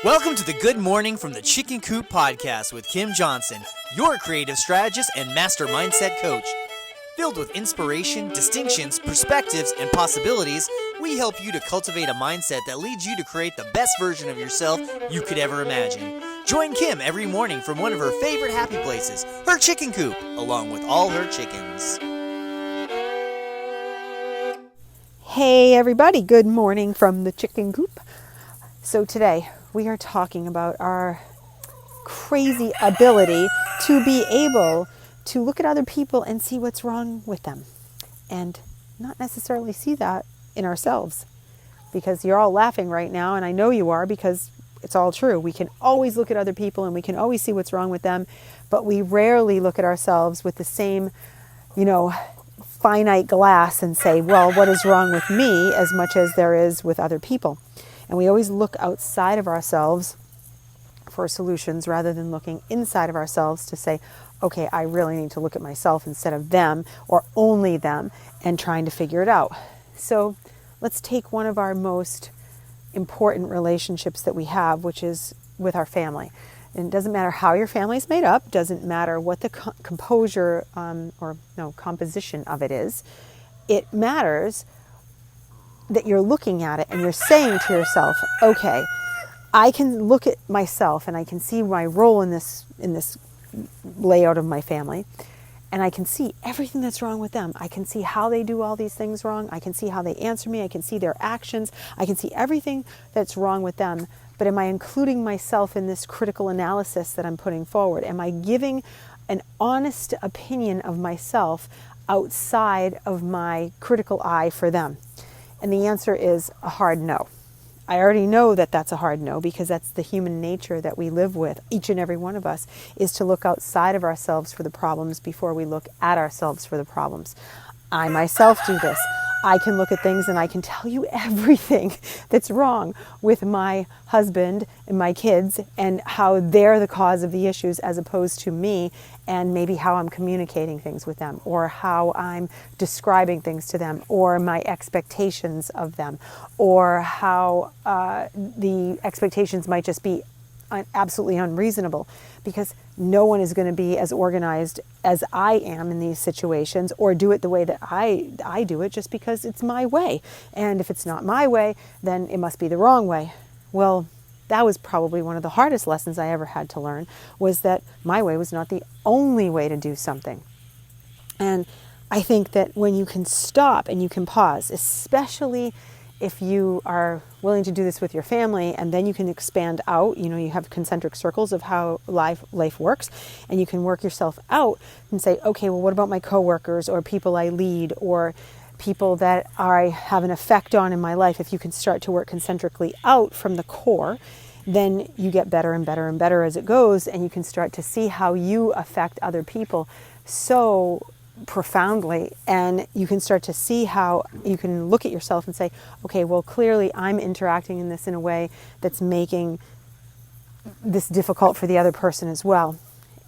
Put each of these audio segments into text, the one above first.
Welcome to the Good Morning from the Chicken Coop podcast with Kim Johnson, your creative strategist and master mindset coach. Filled with inspiration, distinctions, perspectives, and possibilities, we help you to cultivate a mindset that leads you to create the best version of yourself you could ever imagine. Join Kim every morning from one of her favorite happy places, her chicken coop, along with all her chickens. Hey everybody, good morning from the chicken coop. So today we are talking about our crazy ability to be able to look at other people and see what's wrong with them and not necessarily see that in ourselves, because you're all laughing right now, and I know you are, because it's all true. We can always look at other people and we can always see what's wrong with them, but we rarely look at ourselves with the same, finite glass and say, well, what is wrong with me as much as there is with other people. And we always look outside of ourselves for solutions rather than looking inside of ourselves to say, okay, I really need to look at myself instead of them or only them and trying to figure it out. So let's take one of our most important relationships that we have, which is with our family. And it doesn't matter how your family is made up, doesn't matter what the composition of it is. It matters that you're looking at it and you're saying to yourself, okay, I can look at myself and I can see my role in this layout of my family, and I can see everything that's wrong with them. I can see how they do all these things wrong. I can see how they answer me. I can see their actions. I can see everything that's wrong with them. But am I including myself in this critical analysis that I'm putting forward? Am I giving an honest opinion of myself outside of my critical eye for them? And the answer is a hard no. I already know that that's a hard no, because that's the human nature that we live with. Each and every one of us is to look outside of ourselves for the problems before we look at ourselves for the problems. I myself do this. I can look at things and I can tell you everything that's wrong with my husband and my kids and how they're the cause of the issues as opposed to me, and maybe how I'm communicating things with them or how I'm describing things to them or my expectations of them or how the expectations might just be absolutely unreasonable, because no one is going to be as organized as I am in these situations or do it the way that I do it just because it's my way. And if it's not my way, then it must be the wrong way. Well, that was probably one of the hardest lessons I ever had to learn, was that my way was not the only way to do something. And I think that when you can stop and you can pause, especially if you are willing to do this with your family, and then you can expand out, you have concentric circles of how life works, and you can work yourself out and say, okay, well, what about my coworkers or people I lead or people that I have an effect on in my life? If you can start to work concentrically out from the core, then you get better and better and better as it goes, and you can start to see how you affect other people so profoundly, and you can start to see how you can look at yourself and say, okay, well, clearly I'm interacting in this in a way that's making this difficult for the other person as well.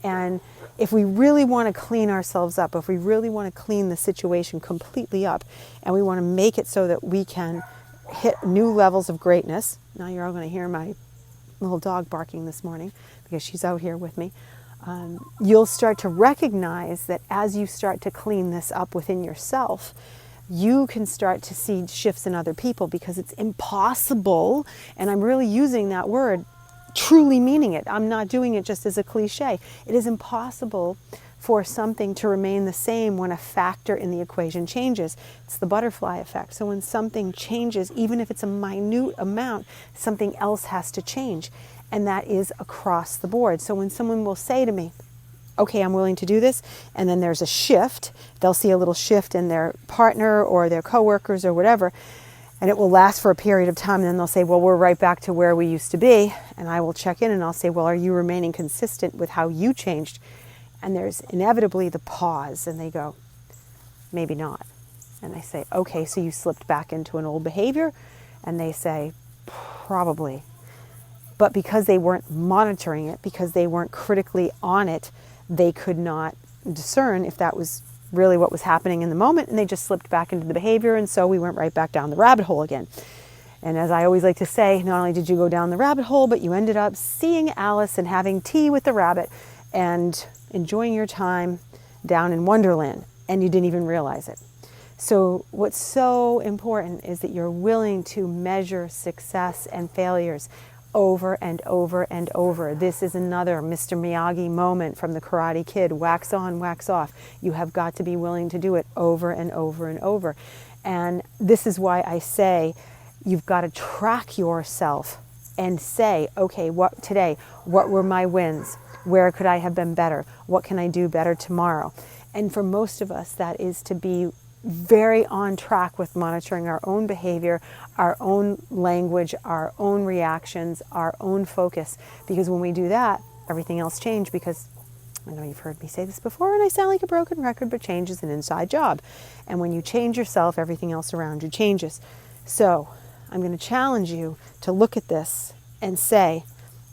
And if we really want to clean ourselves up, if we really want to clean the situation completely up, and we want to make it so that we can hit new levels of greatness. Now you're all going to hear my little dog barking this morning because she's out here with me. You'll start to recognize that as you start to clean this up within yourself, you can start to see shifts in other people, because it's impossible, and I'm really using that word, truly meaning it. I'm not doing it just as a cliche. It is impossible for something to remain the same when a factor in the equation changes. It's the butterfly effect. So when something changes, even if it's a minute amount, something else has to change. And that is across the board. So when someone will say to me, okay, I'm willing to do this, and then there's a shift, they'll see a little shift in their partner or their coworkers or whatever, and it will last for a period of time, and then they'll say, well, we're right back to where we used to be. And I will check in and I'll say, well, are you remaining consistent with how you changed? And there's inevitably the pause, and they go, maybe not. And I say, okay, so you slipped back into an old behavior? And they say, probably. But because they weren't monitoring it, because they weren't critically on it, they could not discern if that was really what was happening in the moment, and they just slipped back into the behavior, and so we went right back down the rabbit hole again. And as I always like to say, not only did you go down the rabbit hole, but you ended up seeing Alice and having tea with the rabbit and enjoying your time down in Wonderland, and you didn't even realize it. So what's so important is that you're willing to measure success and failures over and over and over. This is another Mr. Miyagi moment from the Karate Kid. Wax on, wax off. You have got to be willing to do it over and over and over. And this is why I say you've got to track yourself and say, okay, what were my wins? Where could I have been better? What can I do better tomorrow? And for most of us, that is to be very on track with monitoring our own behavior, our own language, our own reactions, our own focus. Because when we do that, everything else changes. Because I know you've heard me say this before and I sound like a broken record, but change is an inside job. And when you change yourself, everything else around you changes. So I'm going to challenge you to look at this and say,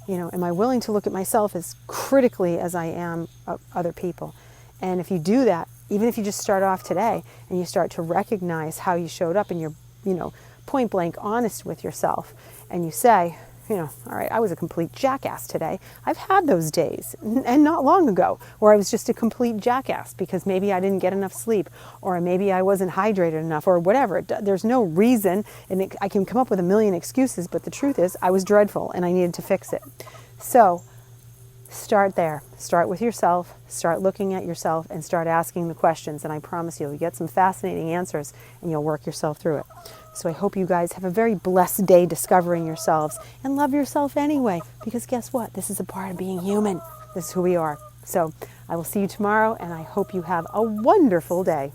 am I willing to look at myself as critically as I am of other people? And if you do that, even if you just start off today and you start to recognize how you showed up and you're, point blank honest with yourself, and you say, all right, I was a complete jackass today. I've had those days, and not long ago, where I was just a complete jackass because maybe I didn't get enough sleep, or maybe I wasn't hydrated enough, or whatever. There's no reason, and I can come up with a million excuses, but the truth is I was dreadful and I needed to fix it. So start there. Start with yourself, start looking at yourself, and start asking the questions, and I promise you'll get some fascinating answers and you'll work yourself through it. So I hope you guys have a very blessed day discovering yourselves, and love yourself anyway, because guess what? This is a part of being human. This is who we are. So I will see you tomorrow, and I hope you have a wonderful day.